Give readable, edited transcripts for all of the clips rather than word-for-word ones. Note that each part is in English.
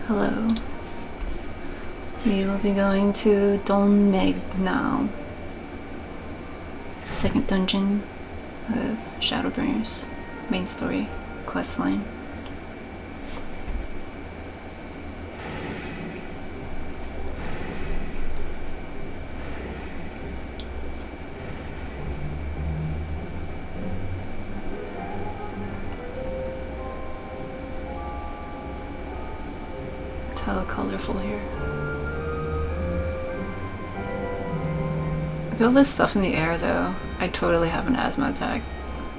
Hello. We will be going to Dohn Mheg now. Second dungeon of Shadowbringers. Main story, questline. Hella colorful here. Look at all this stuff in the air though. I totally have an asthma attack.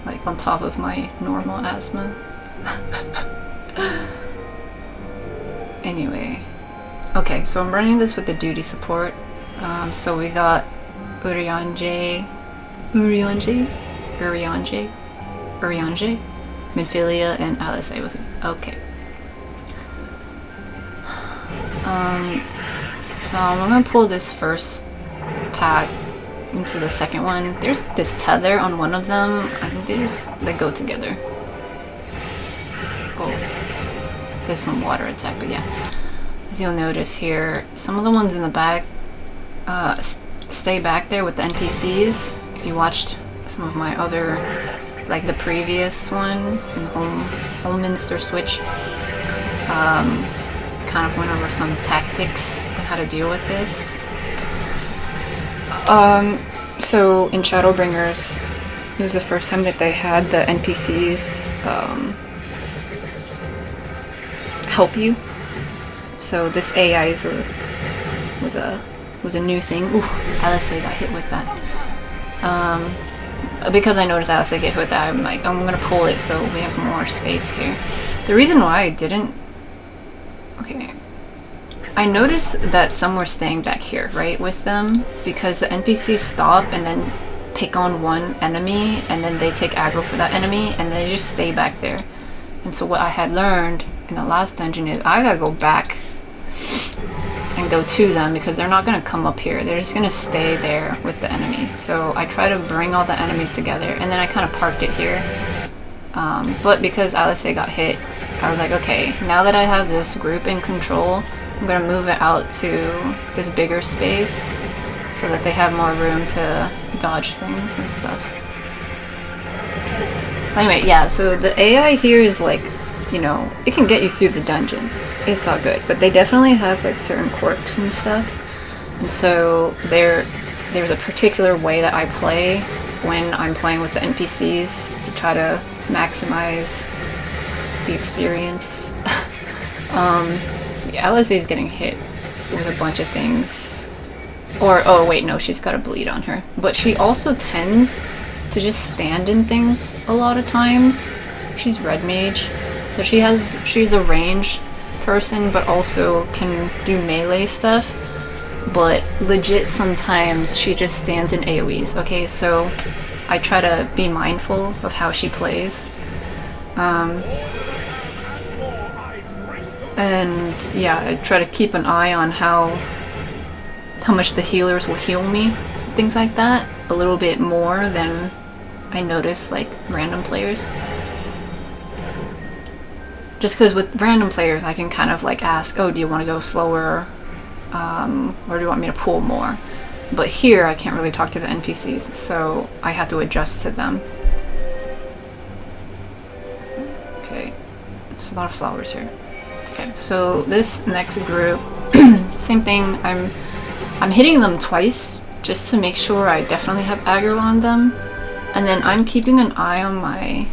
Like on top of my normal asthma. Anyway. Okay, so I'm running this with the duty support. So we got Urianger, Minfilia, and Alice with me. Okay. So I'm gonna pull this first pack into the second one. There's this tether on one of them. I think they go together. Oh, there's some water attack, but yeah. As you'll notice here, some of the ones in the back stay back there with the NPCs. If you watched some of my other, like the previous one in Holminster Switch, kind of went over some tactics on how to deal with this. So in Shadowbringers, it was the first time that they had the NPCs help you. So this AI was a new thing. Ooh, Alice got hit with that. Because I noticed Alice get hit with that, I'm like, I'm gonna pull it so we have more space here. The reason why I didn't. Okay. I noticed that some were staying back here, right, with them, because the NPCs stop and then pick on one enemy, and then they take aggro for that enemy, and they just stay back there. And so what I had learned in the last dungeon is I gotta go back and go to them, because they're not gonna come up here. They're just gonna stay there with the enemy. So I try to bring all the enemies together, and then I kind of parked it here. But because Alice got hit, I was like, okay, now that I have this group in control, I'm gonna move it out to this bigger space so that they have more room to dodge things and stuff. Anyway, yeah, so the AI here is like, you know, it can get you through the dungeon. It's all good, but they definitely have like certain quirks and stuff. And so there's a particular way that I play when I'm playing with the NPCs to try to maximize the experience. See, Alice is getting hit with a bunch of things. Or, oh wait, no, she's got a bleed on her. But she also tends to just stand in things a lot of times. She's red mage, so she's a ranged person, but also can do melee stuff. But legit, sometimes she just stands in AoEs. Okay, so I try to be mindful of how she plays. And yeah, I try to keep an eye on how much the healers will heal me, things like that, a little bit more than I notice like random players. Just because with random players I can kind of like ask, oh, do you want to go slower, or do you want me to pull more? But here I can't really talk to the NPCs, so I have to adjust to them. Okay, there's a lot of flowers here. Okay, so this next group, same thing, I'm hitting them twice just to make sure I definitely have aggro on them, and then I'm keeping an eye on my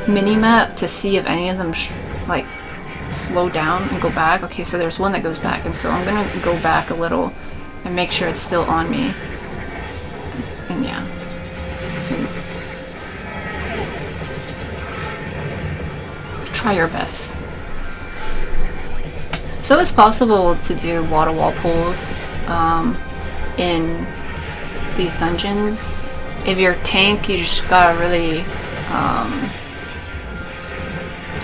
mini-map to see if any of them like slow down and go back. Okay, so there's one that goes back, and so I'm gonna go back a little and make sure it's still on me. And yeah, so try your best. So it's possible to do water wall pulls in these dungeons. If you're tank, you just gotta really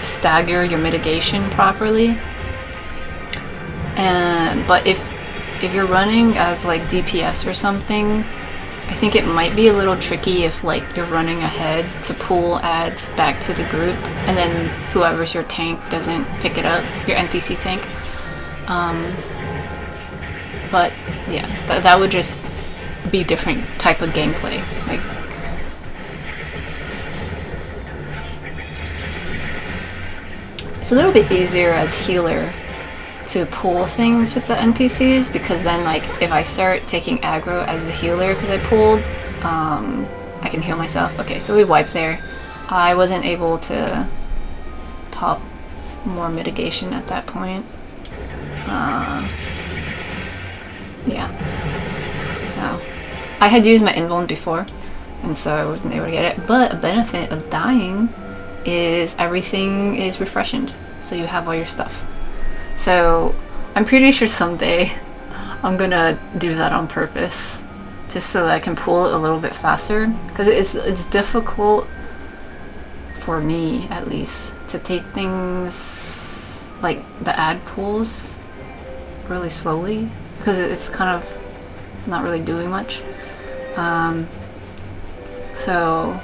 stagger your mitigation properly. But if you're running as like DPS or something, I think it might be a little tricky if like you're running ahead to pull ads back to the group, and then whoever's your tank doesn't pick it up, your NPC tank. But yeah, that would just be different type of gameplay. Like, it's a little bit easier as healer to pull things with the NPCs, because then like if I start taking aggro as the healer because I pulled, I can heal myself. Okay, so we wiped there. I wasn't able to pop more mitigation at that point. Yeah. So I had used my invuln before, and so I wasn't able to get it. But a benefit of dying is everything is refreshened, so you have all your stuff. So I'm pretty sure someday I'm gonna do that on purpose, just so that I can pull it a little bit faster, because it's difficult for me, at least, to take things like the ad pulls really slowly, because it's kind of not really doing much. So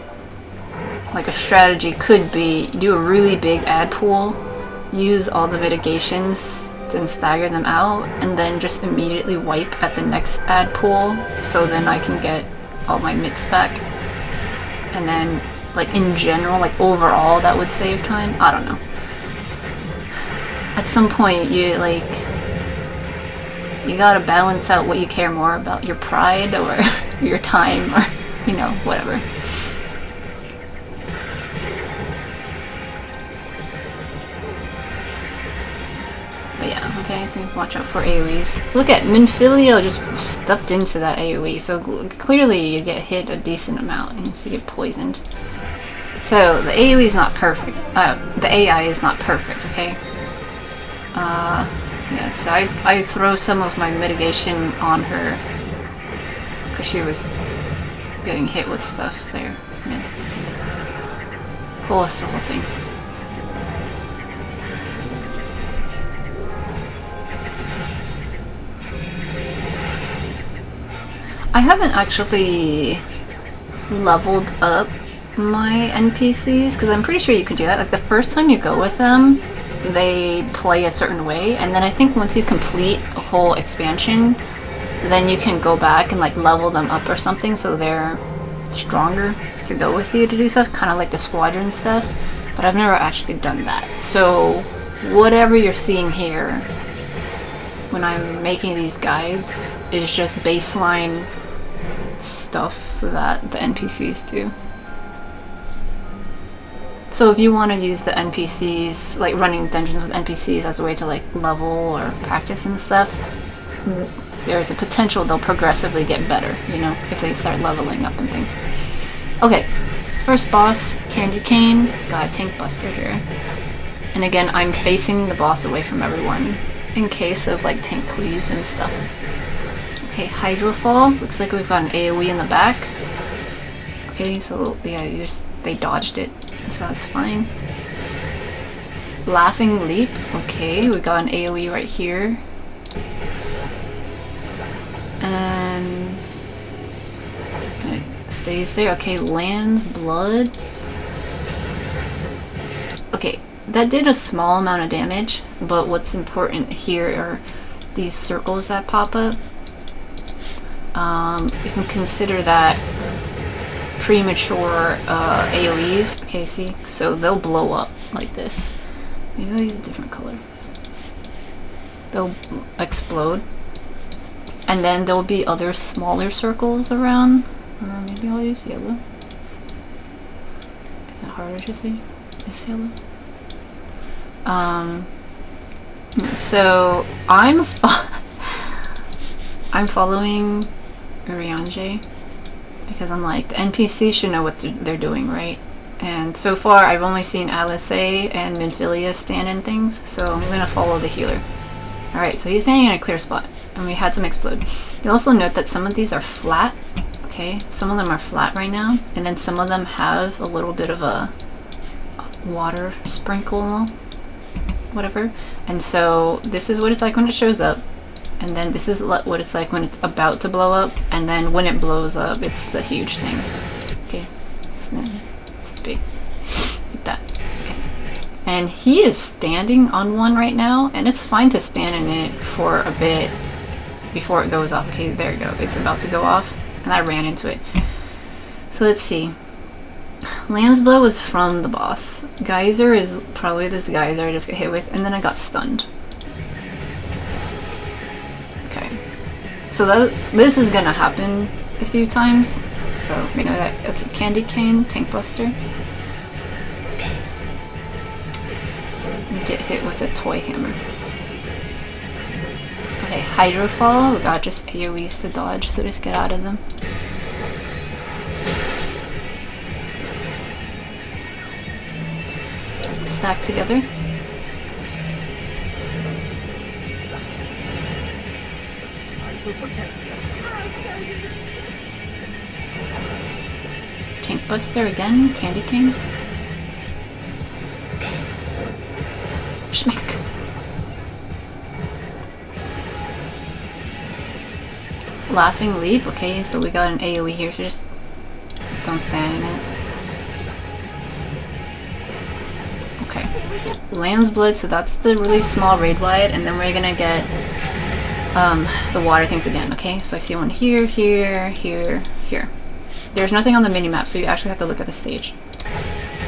like a strategy could be do a really big ad pool, use all the mitigations, then stagger them out, and then just immediately wipe at the next ad pool, so then I can get all my mits back. And then like in general, like overall, that would save time. I don't know. At some point you gotta balance out what you care more about, your pride or your time, or you know, whatever. But yeah, okay, so watch out for AoEs. Look at Minfilia just stuffed into that AoE, so clearly you get hit a decent amount and so you get poisoned. So the AoE is not perfect. The AI is not perfect, okay? Yeah, so I throw some of my mitigation on her because she was getting hit with stuff there. Yeah. Full assaulting. I haven't actually leveled up my NPCs, because I'm pretty sure you can do that. Like the first time you go with them, they play a certain way, and then I think once you complete a whole expansion, then you can go back and like level them up or something so they're stronger to go with you to do stuff, kind of like the squadron stuff. But I've never actually done that. So whatever you're seeing here when I'm making these guides is just baseline stuff that the NPCs do. So if you want to use the NPCs, like running dungeons with NPCs as a way to like level or practice and stuff, there's a potential they'll progressively get better, you know, if they start leveling up and things. Okay, first boss, Candy Cane, got a Tank Buster here. And again, I'm facing the boss away from everyone in case of like tank cleaves and stuff. Okay, Hydrofall, looks like we've got an AoE in the back. Okay, so yeah, they dodged it. So that's fine. Laughing Leap. Okay, we got an AoE right here. And it stays there. Okay, lands blood. Okay, that did a small amount of damage, but what's important here are these circles that pop up. You can consider that premature AoEs. Okay, see? So they'll blow up like this. Maybe I'll use a different color first. They'll explode. And then there'll be other smaller circles around. Or maybe I'll use yellow. Is that harder to see? This yellow? So I'm following Urianger, because I'm like, the NPC should know what they're doing, right? And so far I've only seen Alice and Minfilia stand in things, so I'm gonna follow the healer. Alright, so he's standing in a clear spot, and we had some explode. You'll also note that some of these are flat, okay? Some of them are flat right now, and then some of them have a little bit of a water sprinkle, whatever. And so this is what it's like when it shows up. And then this is what it's like when it's about to blow up, and then when it blows up, it's the huge thing. Okay, it's big, like that. Okay, And he is standing on one right now, and it's fine to stand in it for a bit before it goes off. Okay, there you go. It's about to go off, and I ran into it. So let's see. Lamb's Blood was from the boss. Geyser is probably this geyser I just got hit with, and then I got stunned. Okay. So this is gonna happen a few times. So we know that. Okay, Candy Cane, Tank Buster. And get hit with a toy hammer. Okay, Hydrofall. We got just AoEs to dodge, so just get out of them. Stack together. Tank Buster again, Candy Cane. Schmack. Laughing Leap, okay, so we got an AoE here, so just don't stand in it. Okay. Lamb's Blood, so that's the really small raid wide, and then we're gonna get the water things again, okay? So I see one here, here, here, here. There's nothing on the mini-map, so you actually have to look at the stage.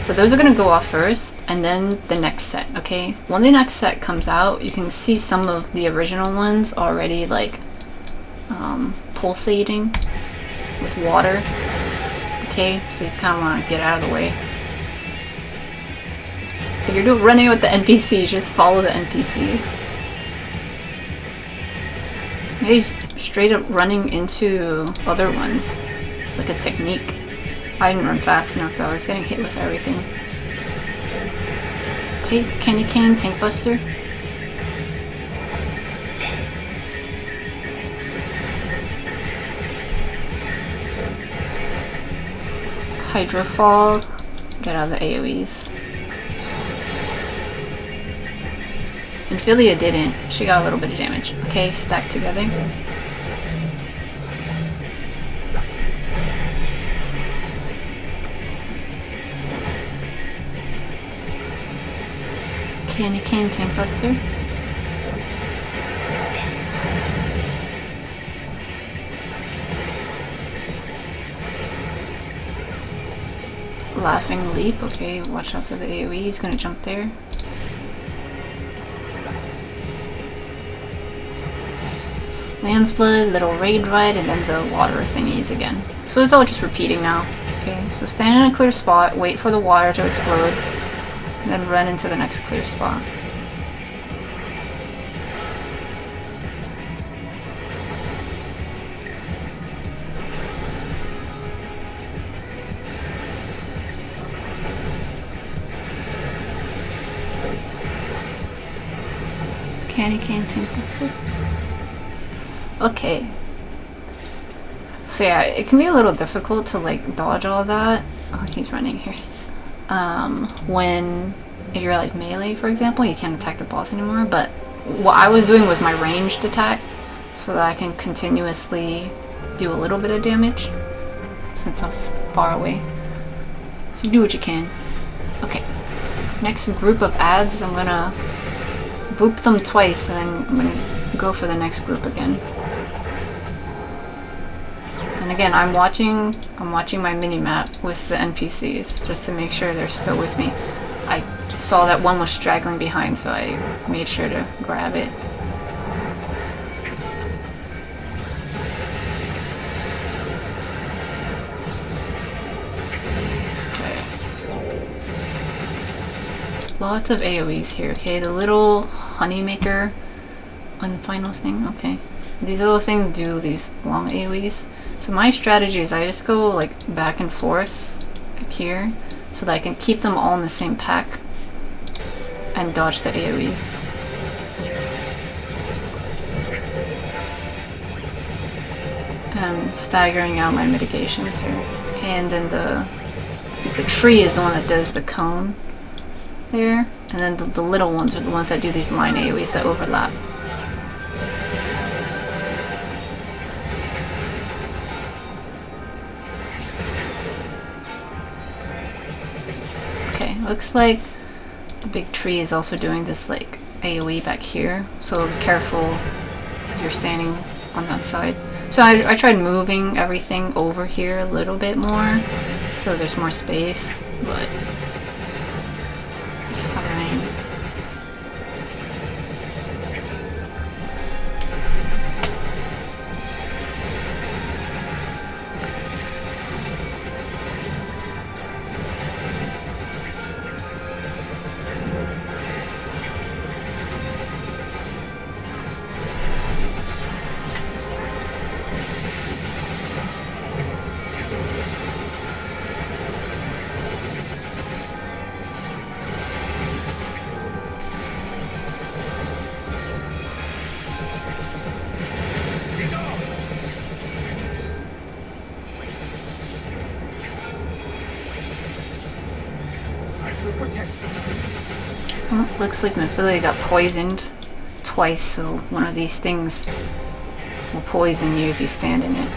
So those are gonna go off first, and then the next set, okay? When the next set comes out, you can see some of the original ones already, like, pulsating with water. Okay, so you kind of want to get out of the way. If you're running with the NPCs, just follow the NPCs. Maybe straight up running into other ones. It's like a technique. I didn't run fast enough though, I was getting hit with everything. Okay, Candy Cane, Tank Buster. Hydrofall. Get out of the AoEs. Ophelia didn't. She got a little bit of damage. Okay, stack together. Candy Cane, Tank Buster. Laughing Leap. Okay, watch out for the AoE. He's gonna jump there. Lamb's Blood, little raid ride, and then the water thingies again. So it's all just repeating now. Okay, so stand in a clear spot, wait for the water to explode, and then run into the next clear spot. Candy Cane, Tank Buster. Okay. So yeah, it can be a little difficult to like dodge all that. Oh, he's running here. If you're like melee, for example, you can't attack the boss anymore, but what I was doing was my ranged attack, so that I can continuously do a little bit of damage, since I'm far away. So do what you can. Okay. Next group of ads, I'm gonna boop them twice, and then I'm gonna go for the next group again. And again, I'm watching my mini-map with the NPCs, just to make sure they're still with me. I saw that one was straggling behind, so I made sure to grab it. Lots of AoEs here, okay? The little honeymaker unfinals thing, okay. These little things do these long AoEs. So my strategy is I just go like back and forth like here, so that I can keep them all in the same pack and dodge the AoEs. I'm staggering out my mitigations here. And then the tree is the one that does the cone there, and then the little ones are the ones that do these line AoEs that overlap. Okay, looks like The big tree is also doing this like AoE back here, so be careful if you're standing on that side. So I tried moving everything over here a little bit more, so there's more space, but it's fine. Well, looks like Mephilia got poisoned twice, so one of these things will poison you if you stand in it.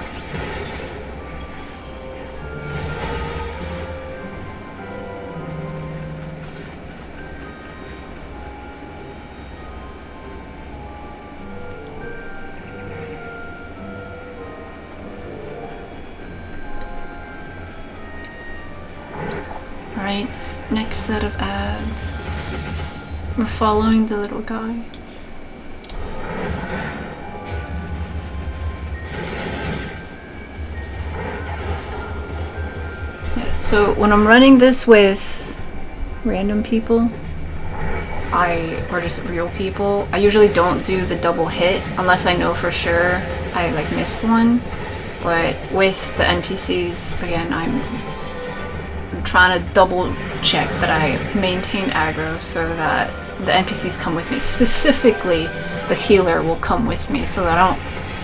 Alright, next set of ads. We're following the little guy. Yeah, so when I'm running this with random people, or just real people, I usually don't do the double hit unless I know for sure I like missed one. But with the NPCs, again, I'm trying to double check that I maintain aggro so that the NPCs come with me. Specifically, the healer will come with me so that I don't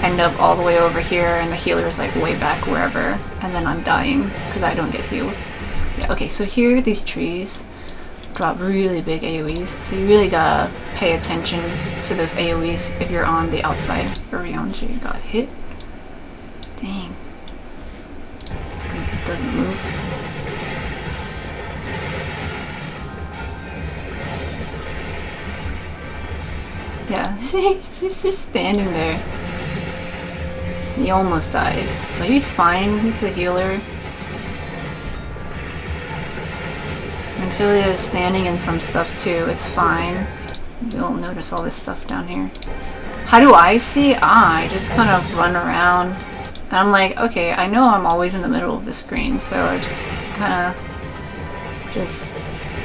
end up all the way over here and the healer is like way back wherever and then I'm dying because I don't get heals. Yeah, okay, so here these trees drop really big AoEs, so you really gotta pay attention to those AoEs if you're on the outside. Urianger got hit. Dang. It doesn't move. Yeah, he's just standing there. He almost dies. But he's fine, he's the healer. Mephilia is standing in some stuff too, it's fine. You'll notice all this stuff down here. How do I see? I just kind of run around. And I'm like, okay, I know I'm always in the middle of the screen, so I just kind of just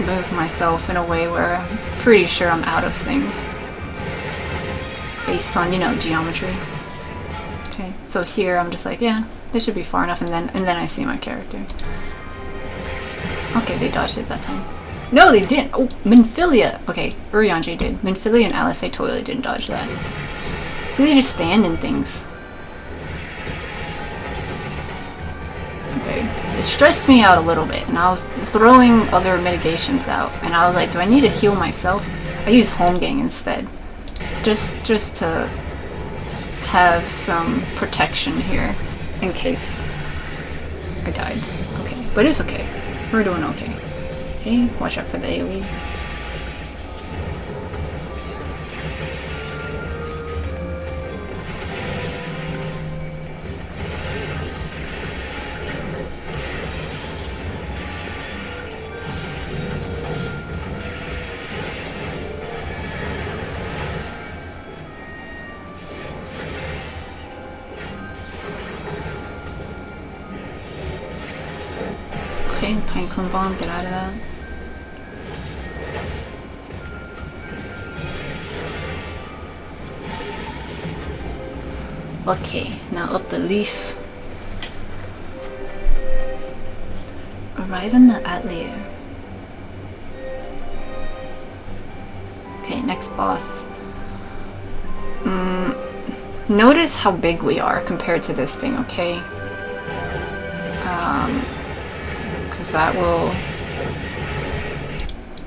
move myself in a way where I'm pretty sure I'm out of things. Based on, you know, geometry. Okay, so here I'm just like, yeah, this should be far enough, and then I see my character. Okay, they dodged it that time. No, they didn't! Oh, Mephilia! Okay, Urianger did. Mephilia and Alice, I totally didn't dodge that. See, they just stand in things. Okay, it stressed me out a little bit, and I was throwing other mitigations out, and I was like, do I need to heal myself? I used Holmgang instead. Just to have some protection here in case I died. Okay, but it's okay. We're doing okay. Okay, watch out for the AoE. Okay, Pinecone Bomb, get out of that. Okay, now up the leaf. Arrive in the Atelier. Okay, next boss. Notice how big we are compared to this thing, okay? That will,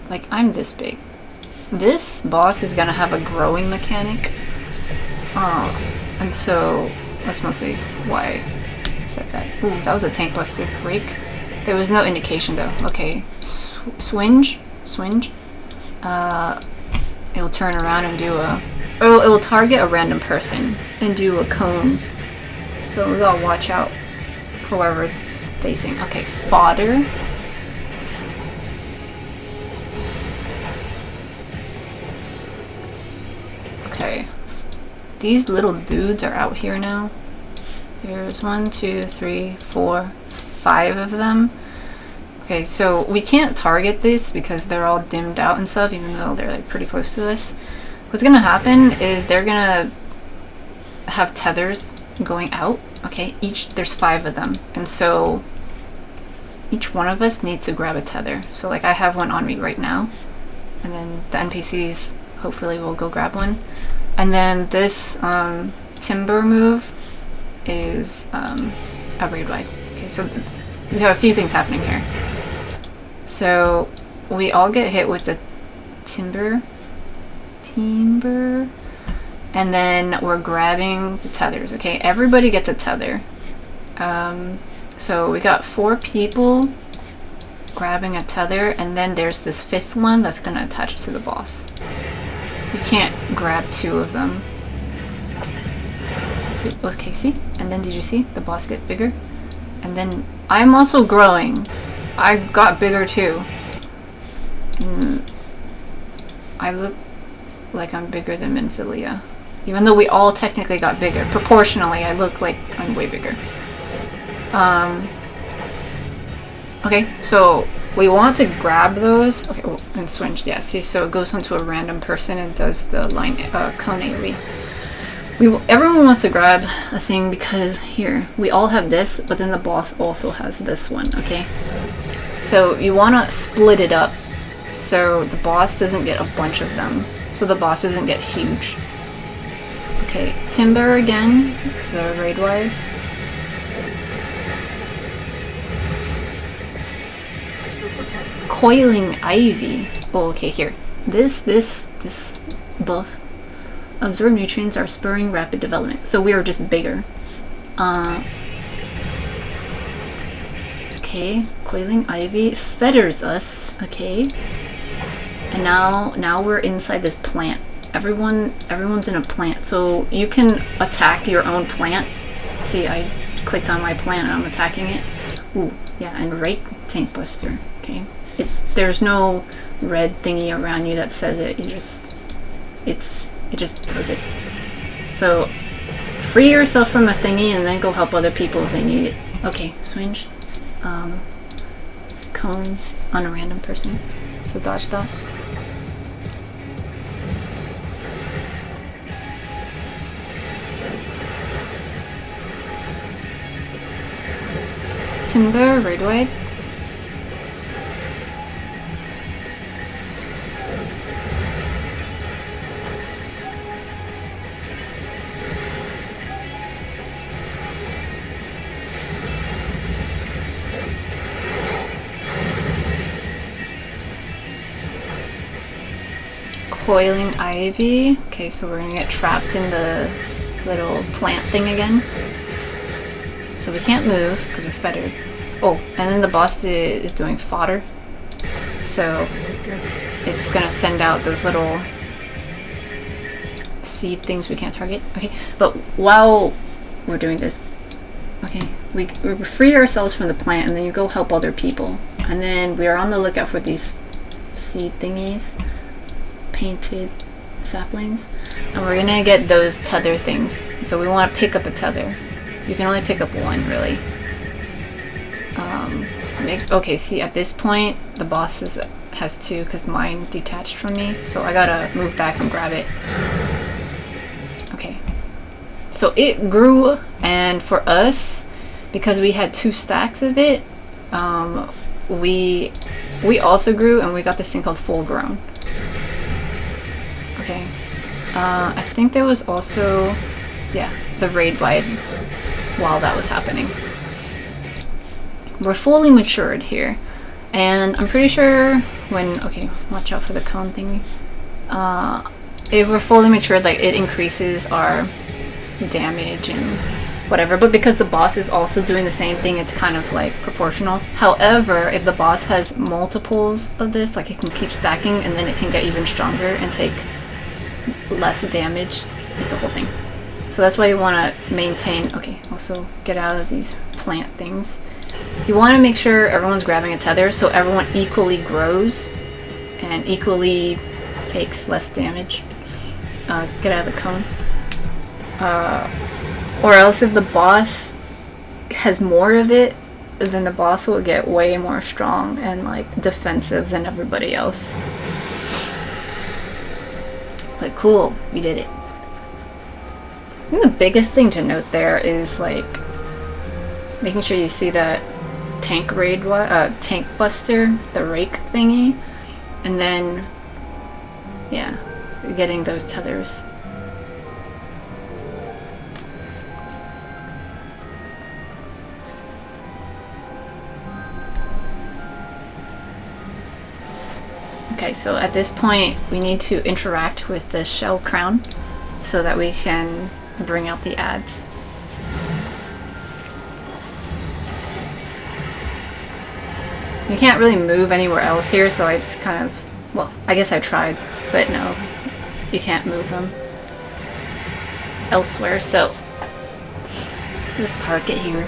like, I'm this big. This boss is gonna have a growing mechanic, and so that's mostly why I said that. Ooh, that was a tank buster freak. There was no indication though. Okay, swinge. it'll turn around and do a, or it will target a random person and do a cone. So we gotta watch out for whoever's facing. Okay, fodder. Okay, these little dudes are out here now. There's 1, 2, 3, 4, 5 of them. Okay, so we can't target this because they're all dimmed out and stuff, even though they're like pretty close to us. What's gonna happen is they're gonna have tethers going out. Okay, there's 5 of them, and so each one of us needs to grab a tether. So like I have one on me right now, and then the NPCs hopefully will go grab one. And then this timber move is a raid wide. Okay, so we have a few things happening here. So we all get hit with the timber, and then we're grabbing the tethers. Okay, everybody gets a tether. So we got 4 people grabbing a tether, and then there's this 5th one that's gonna attach to the boss. You can't grab 2 of them. Okay, see? And then did you see the boss get bigger? And then I'm also growing. I got bigger too. And I look like I'm bigger than Minfilia. Even though we all technically got bigger. Proportionally, I look like I'm way bigger. Okay, so we want to grab those. Okay, oh, and switch, yeah, see, so it goes onto a random person and does the line, cone AoE. Everyone wants to grab a thing because here, we all have this, but then the boss also has this one, okay? So you want to split it up so the boss doesn't get a bunch of them, so the boss doesn't get huge. Okay, timber again, so raid wide. Coiling ivy. Oh, okay, here. This buff. Absorb nutrients are spurring rapid development. So we are just bigger. Okay, coiling ivy feathers us. Okay, and now we're inside this plant. Everyone's in a plant, so you can attack your own plant. See, I clicked on my plant and I'm attacking it. Ooh, yeah, and right tank buster. Okay, there's no red thingy around you that says it. It just does it. So free yourself from a thingy and then go help other people if they need it. Okay, swinge. Cone on a random person. So dodge that. Timber, raid wide. Coiling ivy. Okay, so we're gonna get trapped in the little plant thing again. So we can't move because we're fettered. Oh, and then the boss is doing fodder. So it's gonna send out those little seed things we can't target. Okay, but while we're doing this, okay, we free ourselves from the plant and then you go help other people. And then we are on the lookout for these seed thingies. Painted saplings, and we're gonna get those tether things. So we want to pick up a tether. You can only pick up one, really. Okay, see, at this point the boss has 2 because mine detached from me, so I gotta move back and grab it. Okay, so it grew, and for us, because we had 2 stacks of it, we also grew, and we got this thing called full grown. Okay, I think there was also, yeah, the raid wide while that was happening. We're fully matured here, and I'm pretty sure when, okay, watch out for the cone thingy. If we're fully matured, like, it increases our damage and whatever. But because the boss is also doing the same thing, it's kind of like proportional. However, if the boss has multiples of this, like it can keep stacking and then it can get even stronger and take less damage. It's a whole thing. So that's why you want to maintain. Okay, also get out of these plant things. You want to make sure everyone's grabbing a tether so everyone equally grows and equally takes less damage. Get out of the cone. Or else if the boss has more of it, then the boss will get way more strong and like defensive than everybody else. Like, cool, we did it. I think the biggest thing to note there is like making sure you see that tank buster, the rake thingy, and then yeah, getting those tethers. Okay, so at this point we need to interact with the shell crown so that we can bring out the ads. You can't really move anywhere else here, so I just kind of, well, I guess I tried, but no, you can't move them elsewhere, so just park it here.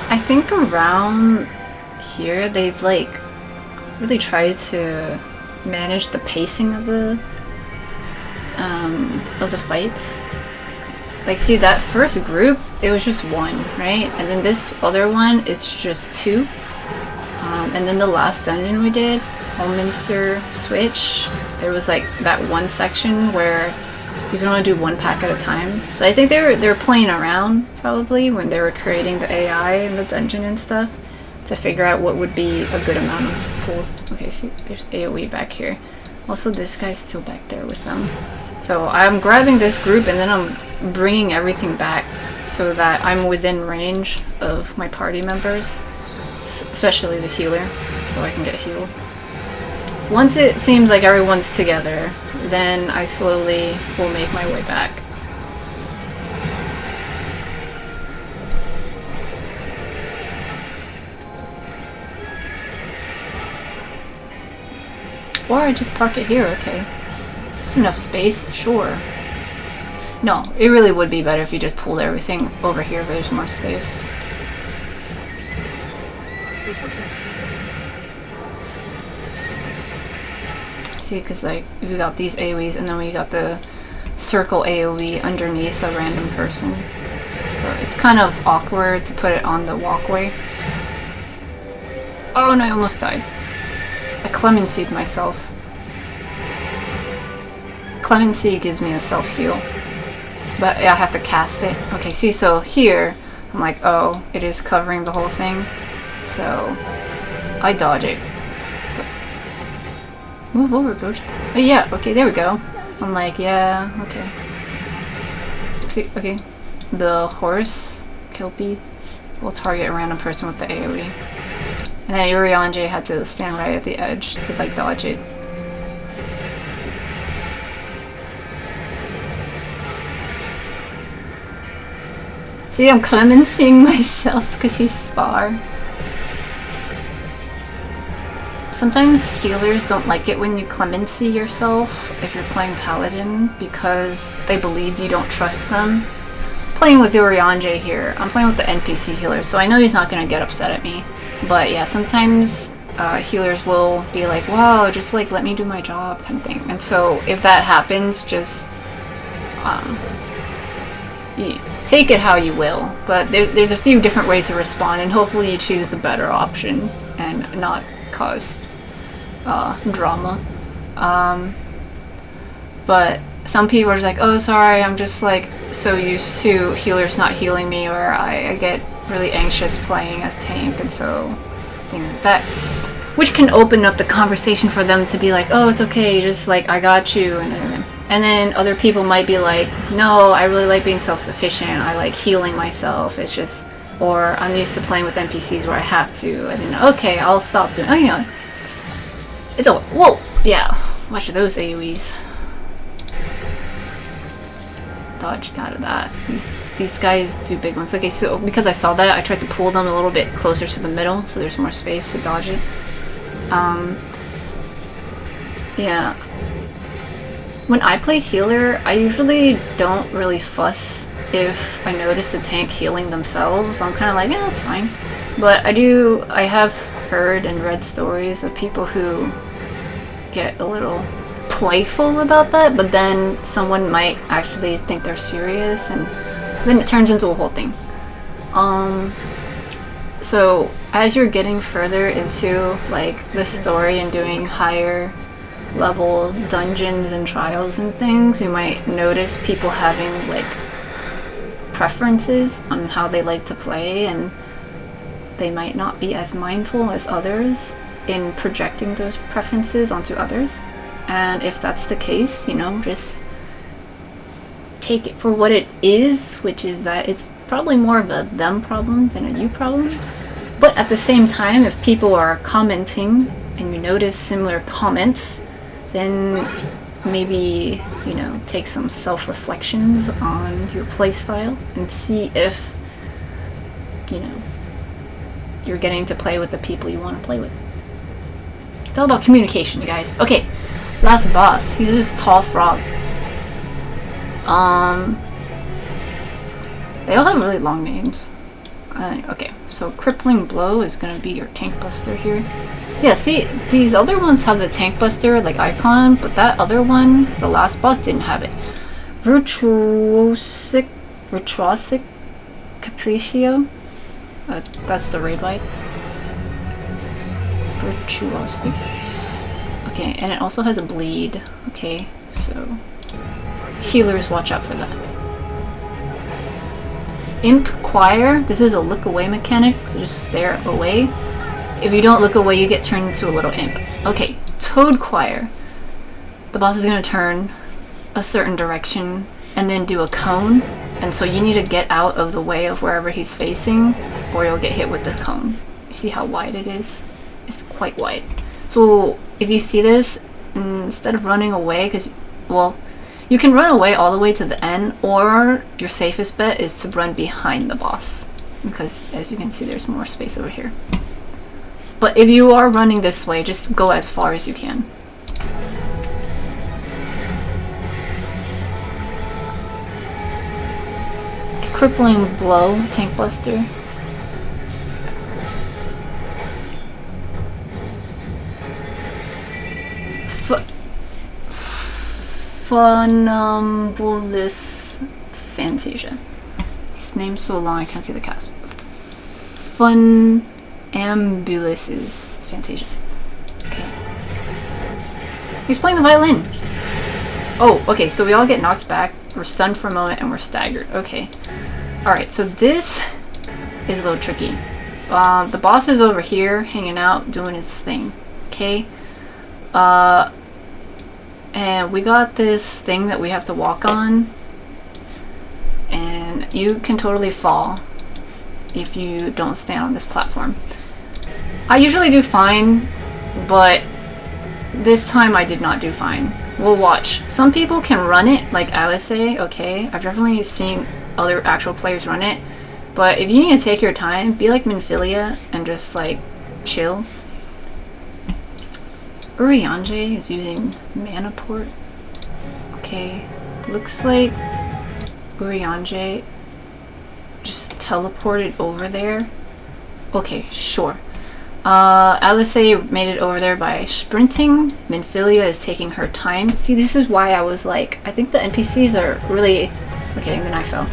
I think around here they've like really tried to manage the pacing of the fights. Like, see that first group, it was just one, right? And then this other one, it's just two. And then the last dungeon we did, Holminster Switch, there was like that one section where you can only do one pack at a time. So I think they were playing around probably when they were creating the AI and the dungeon and stuff to figure out what would be a good amount of pulls. Okay, see, there's AoE back here. Also, this guy's still back there with them. So I'm grabbing this group and then I'm bringing everything back so that I'm within range of my party members, especially the healer, so I can get heals. Once it seems like everyone's together, then I slowly will make my way back. Or I just park it here, okay. It's enough space, sure. No, it really would be better if you just pulled everything over here, but there's more space. See, because like we got these AoEs and then we got the circle AoE underneath a random person. So it's kind of awkward to put it on the walkway. Oh, and I almost died. I clemencied myself. Clemency gives me a self-heal. But yeah, I have to cast it. Okay, see, so here, I'm like, oh, it is covering the whole thing. So I dodge it. Move over, Ghost. Oh yeah, okay, there we go. I'm like, yeah, okay. See, okay. The horse, Kelpie, will target a random person with the AoE. And then Urianger had to stand right at the edge to like dodge it. See, I'm clemencying myself because he's far. Sometimes healers don't like it when you clemency yourself if you're playing Paladin because they believe you don't trust them. Playing with Urianger here, I'm playing with the NPC healer, so I know he's not going to get upset at me. But yeah, sometimes healers will be like, wow, just like let me do my job kind of thing. And so if that happens, just you take it how you will. But there's a few different ways to respond, and hopefully you choose the better option and not cause drama. But some people are just like, oh, sorry, I'm just like so used to healers not healing me, or I get really anxious playing as tank, and so things like that. Which can open up the conversation for them to be like, oh, it's okay, just like, I got you. And then other people might be like, no, I really like being self-sufficient. I like healing myself. It's just, or I'm used to playing with NPCs where I have to. And then, okay, I'll stop doing, oh, you know. It's a, whoa, yeah. Watch those AoEs. Dodge out of that. These guys do big ones. Okay, so because I saw that, I tried to pull them a little bit closer to the middle so there's more space to dodge it. Yeah. When I play healer, I usually don't really fuss if I notice the tank healing themselves. I'm kind of like, yeah, that's fine. But I have heard and read stories of people who get a little playful about that, but then someone might actually think they're serious, and then it turns into a whole thing. So as you're getting further into like the story and doing higher level dungeons and trials and things, you might notice people having like preferences on how they like to play, and they might not be as mindful as others in projecting those preferences onto others. And if that's the case, you know, just take it for what it is, which is that it's probably more of a them problem than a you problem. But at the same time, if people are commenting and you notice similar comments, then maybe, you know, take some self-reflections on your playstyle and see if, you know, you're getting to play with the people you want to play with. It's all about communication, you guys. Okay, last boss. He's just tall frog. They all have really long names. Okay, so Crippling Blow is gonna be your tank buster here. Yeah, see, these other ones have the tank buster like icon, but that other one, the last boss, didn't have it. Virtuosic Capriccio. That's the raid bite. Virtuosic. Okay, and it also has a bleed. Okay, so healers, watch out for that. Imp Choir, this is a look away mechanic, so just stare away. If you don't look away, you get turned into a little imp. Okay, Toad Choir. The boss is going to turn a certain direction and then do a cone, and so you need to get out of the way of wherever he's facing, or you'll get hit with the cone. You see how wide it is? It's quite wide. So if you see this, instead of running away, because, well, you can run away all the way to the end, or your safest bet is to run behind the boss, because as you can see, there's more space over here. But if you are running this way, just go as far as you can. Crippling Blow, Tank Buster. Funambulous Fantasia. His name's so long I can't see the cast. Funambulous Fantasia. Okay. He's playing the violin. Oh, okay, so we all get knocked back, we're stunned for a moment, and we're staggered. Okay. Alright, so this is a little tricky. The boss is over here, hanging out, doing his thing. Okay? And we got this thing that we have to walk on, and you can totally fall if you don't stand on this platform. I usually do fine, but this time I did not do fine. We'll watch. Some people can run it, like Alice, okay? I've definitely seen other actual players run it, but if you need to take your time, be like Minfilia and just like chill. Urianger is using Mana Port. Okay, looks like Urianger just teleported over there. Okay, sure. Alice made it over there by sprinting. Minfilia is taking her time. See, this is why I was like, I think the NPCs are really... Okay, and then I fell.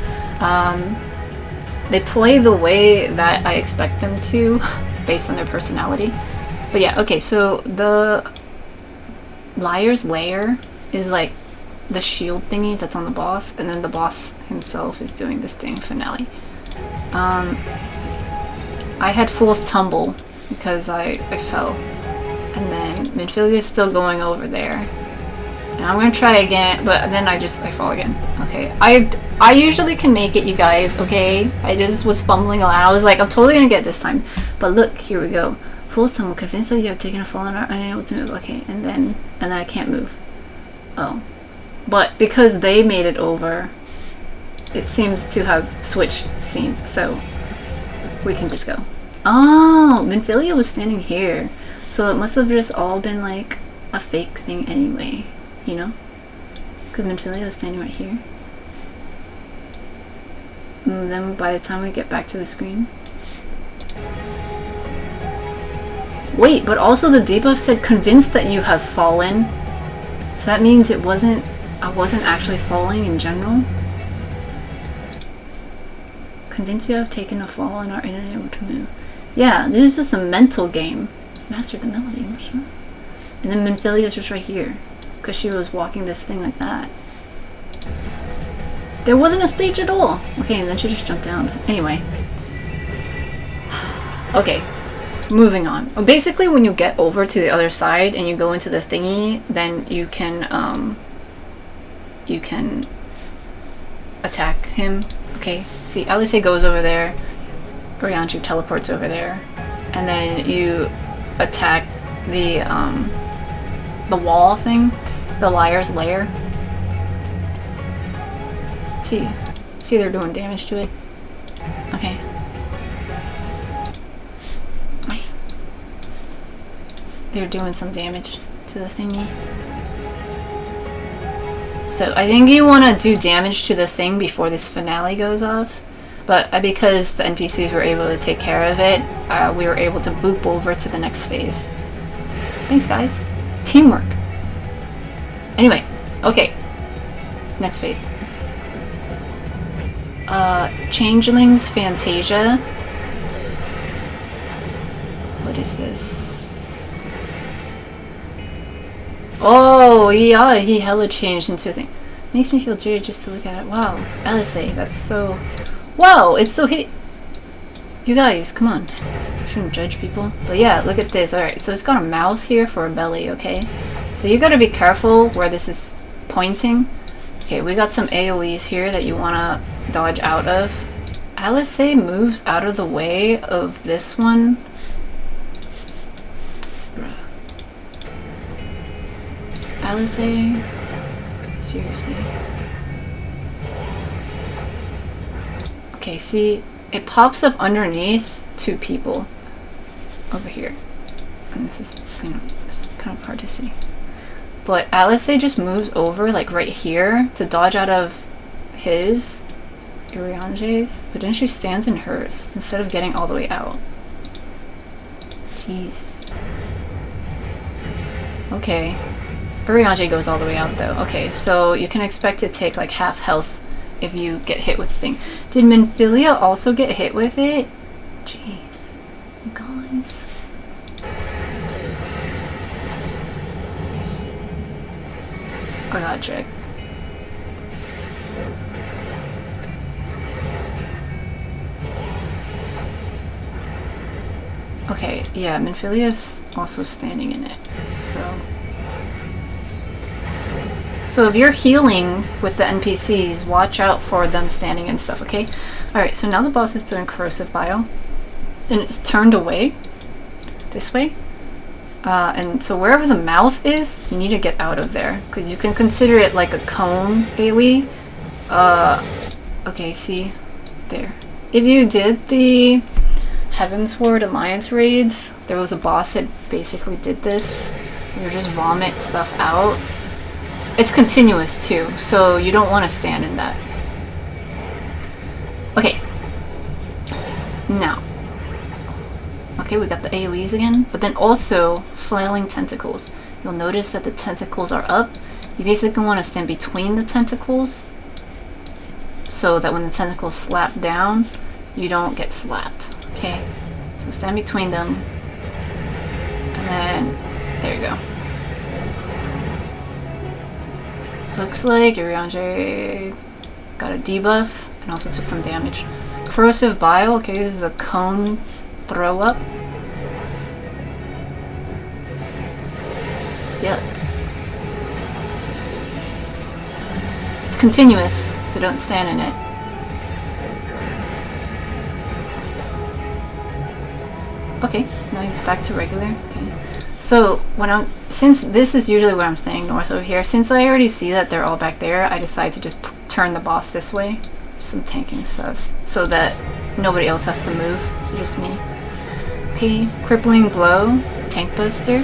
They play the way that I expect them to, based on their personality. But yeah, okay, so the Liar's Lair is like the shield thingy that's on the boss, and then the boss himself is doing this thing finale. I had Fool's Tumble because I fell, and then Minfilia is still going over there, and I'm gonna try again, but then I fall again. Okay, I usually can make it, you guys. Okay, I just was fumbling around. I was like, I'm totally gonna get it this time, but look, here we go. Fool's Tumble, convinced that you have taken a fall and are unable to move. Okay, and then I can't move. Oh, but because they made it over, it seems to have switched scenes, so we can just go. Oh, Minfilia was standing here, so it must have just all been like a fake thing anyway, you know? Because Minfilia was standing right here. And then by the time we get back to the screen... Wait, but also the debuff said convinced that you have fallen. So that means I wasn't actually falling in general. Convinced you have taken a fall and are unable to move. Yeah, this is just a mental game. Master the melody. And then Minfilia is just right here, because she was walking this thing like that. There wasn't a stage at all. Okay, and then she just jumped down. Anyway. Okay, moving on. Well, basically, when you get over to the other side and you go into the thingy, then you can attack him. Okay, see, Alice goes over there, Orianchi teleports over there, and then you attack the wall thing, the Liar's Lair. See they're doing damage to it? Okay. They're doing some damage to the thingy. So I think you want to do damage to the thing before this finale goes off, but because the NPCs were able to take care of it, we were able to boop over to the next phase. Thanks, guys. Teamwork. Anyway, okay. Next phase. Changelings Fantasia. What is this? Oh, yeah, he hella changed into a thing. Makes me feel dirty just to look at it. Wow, LSA, that's so... Wow, it's so hit... You guys, come on. Shouldn't judge people. But yeah, look at this. Alright, so it's got a mouth here for a belly, okay? So you gotta be careful where this is pointing. Okay, we got some AoEs here that you wanna dodge out of. LSA moves out of the way of this one. Alice, seriously. Okay, see, it pops up underneath two people over here. And this is, it's kind of hard to see. But Alice just moves over, like right here, to dodge out of his, Uriange's, but then she stands in hers, instead of getting all the way out. Jeez. Okay. Uriange goes all the way out though. Okay, so you can expect to take like half health if you get hit with the thing. Did Minfilia also get hit with it? Jeez. You guys. I gotta check. Okay, yeah, Minfilia's also standing in it. So if you're healing with the NPCs, watch out for them standing and stuff, okay? Alright, so now the boss is doing corrosive bile. And it's turned away. This way. And so wherever the mouth is, you need to get out of there. Because you can consider it like a cone AoE. Okay, see? There. If you did the Heavensward Alliance raids, there was a boss that basically did this. You just vomit stuff out. It's continuous too, so you don't want to stand in that. Okay. Now. Okay, we got the AoEs again, but then also flailing tentacles. You'll notice that the tentacles are up. You basically want to stand between the tentacles so that when the tentacles slap down, you don't get slapped. Okay, so stand between them, and then there you go. Looks like Urianger got a debuff and also took some damage. Corrosive Bile, okay, this is the cone throw up. Yep. It's continuous, so don't stand in it. Okay, now he's back to regular. Okay. So since this is usually where I'm staying north of here, since I already see that they're all back there, I decide to just turn the boss this way. Some tanking stuff, so that nobody else has to move. So just me. Okay, crippling blow, tank buster.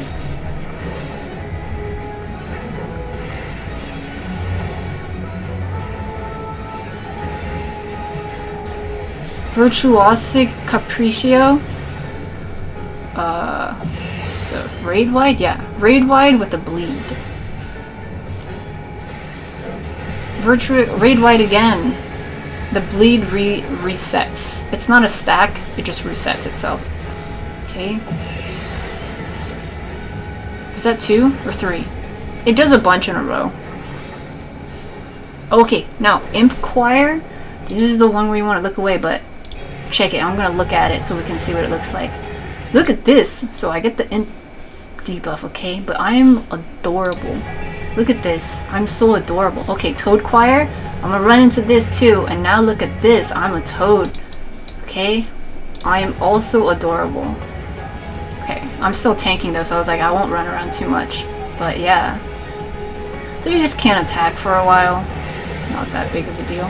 Virtuosic Capriccio. So raid wide, yeah, raid wide with a bleed. Raid wide again. The bleed resets. It's not a stack, it just resets itself. Okay. Is that 2 or 3? It does a bunch in a row. Okay, now Imp Choir. This is the one where you want to look away, but check it. I'm gonna look at it so we can see what it looks like. Look at this. So I get the Imp debuff, okay? But I'm adorable. Look at this. I'm so adorable. Okay, Toad Choir. I'm gonna run into this too, and now look at this. I'm a toad. Okay? I am also adorable. Okay, I'm still tanking though, so I was like, I won't run around too much. But yeah. So you just can't attack for a while. Not that big of a deal.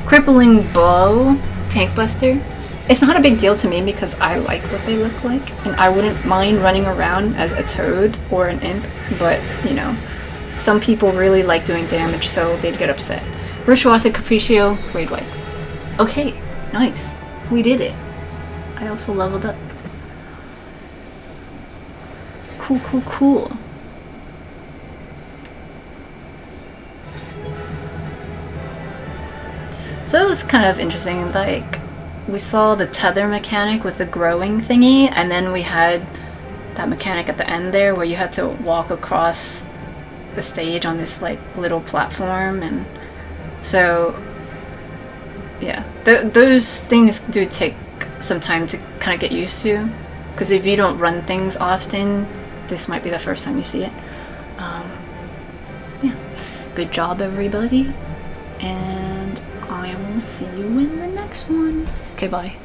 Crippling Blow, Tank Buster. It's not a big deal to me because I like what they look like, and I wouldn't mind running around as a toad or an imp, but you know, some people really like doing damage, so they'd get upset. Virtuosic Capriccio, raid wipe. Okay, nice. We did it. I also leveled up. Cool, cool, cool. So it was kind of interesting, like, we saw the tether mechanic with the growing thingy, and then we had that mechanic at the end there where you had to walk across the stage on this, like, little platform, and so, yeah. Those things do take some time to kind of get used to, because if you don't run things often, this might be the first time you see it. Yeah. Good job, everybody, and I will see you in the next one. Okay, bye.